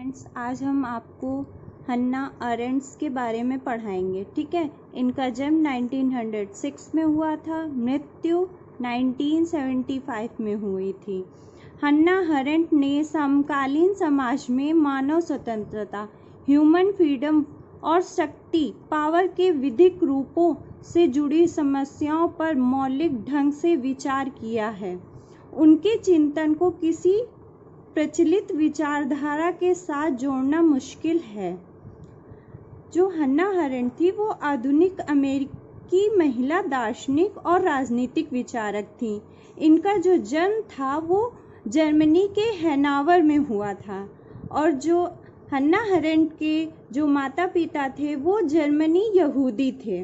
Friends, आज हम आपको हन्ना अरेंड्ट के बारे में पढ़ाएंगे। ठीक है। इनका जन्म 1906 में हुआ था, मृत्यु 1975 में हुई थी। हन्ना अरेंड्ट ने समकालीन समाज में मानव स्वतंत्रता, ह्यूमन फ्रीडम और शक्ति पावर के विधिक रूपों से जुड़ी समस्याओं पर मौलिक ढंग से विचार किया है। उनके चिंतन को किसी प्रचलित विचारधारा के साथ जोड़ना मुश्किल है। जो हन्ना अरेंड्ट थी वो आधुनिक अमेरिकी महिला दार्शनिक और राजनीतिक विचारक थी। इनका जो जन्म था वो जर्मनी के हैनोवर में हुआ था और जो हन्ना अरेंड्ट के जो माता पिता थे वो जर्मनी यहूदी थे।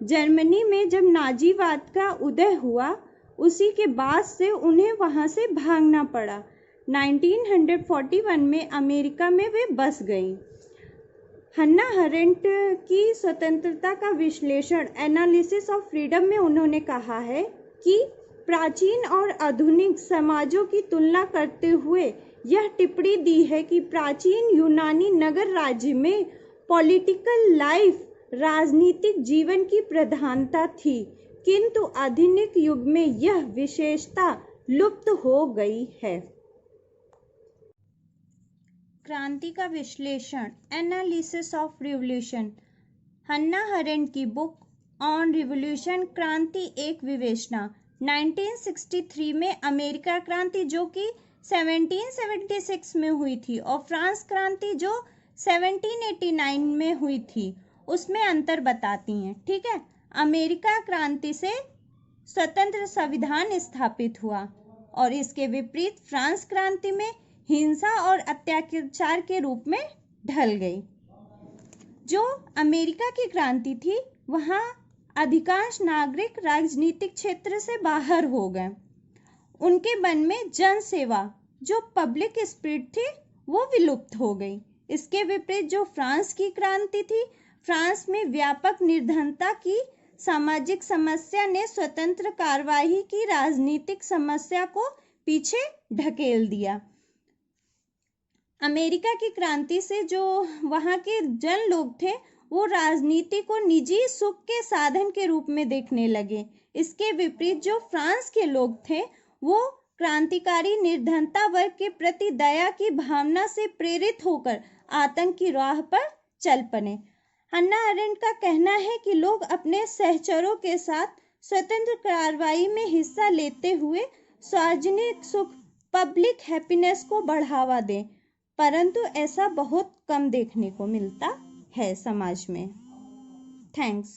जर्मनी में जब नाजीवाद का उदय हुआ उसी के बाद से उन्हें वहाँ से भागना पड़ा। 1941 में अमेरिका में वे बस गईं। हन्ना अरेंड्ट की स्वतंत्रता का विश्लेषण एनालिसिस ऑफ फ्रीडम में उन्होंने कहा है कि प्राचीन और आधुनिक समाजों की तुलना करते हुए यह टिप्पणी दी है कि प्राचीन यूनानी नगर राज्य में पॉलिटिकल लाइफ राजनीतिक जीवन की प्रधानता थी, किंतु आधुनिक युग में यह विशेषता लुप्त हो गई है। क्रांति का विश्लेषण एनालिसिस ऑफ रिवॉल्यूशन। हन्ना अरेंड्ट की बुक ऑन रिवॉल्यूशन क्रांति एक विवेचना 1963 में अमेरिका क्रांति जो कि 1776 में हुई थी और फ्रांस क्रांति जो 1789 में हुई थी उसमें अंतर बताती हैं। ठीक है। अमेरिका क्रांति से स्वतंत्र संविधान स्थापित हुआ और इसके विपरीत फ्रांस क्रांति में हिंसा और अत्याचार के रूप में ढल गई। जो अमेरिका की क्रांति थी वहाँ अधिकांश नागरिक राजनीतिक क्षेत्र से बाहर हो गए। उनके मन में जन सेवा जो पब्लिक स्पिरिट थी वो विलुप्त हो गई। इसके विपरीत जो फ्रांस की क्रांति थी, फ्रांस में व्यापक निर्धनता की सामाजिक समस्या ने स्वतंत्र कार्यवाही की राजनीतिक समस्या को पीछे ढकेल दिया। अमेरिका की क्रांति से जो वहाँ के जन लोग थे वो राजनीति को निजी सुख के साधन के रूप में देखने लगे। इसके विपरीत जो फ्रांस के लोग थे वो क्रांतिकारी निर्धनता वर्ग के प्रति दया की भावना से प्रेरित होकर आतंक की राह पर चल पड़े। हन्ना अरेंड्ट का कहना है कि लोग अपने सहचरों के साथ स्वतंत्र कार्रवाई में हिस्सा लेते हुए सार्वजनिक सुख पब्लिक हैप्पीनेस को बढ़ावा दें, परंतु ऐसा बहुत कम देखने को मिलता है समाज में। थैंक्स।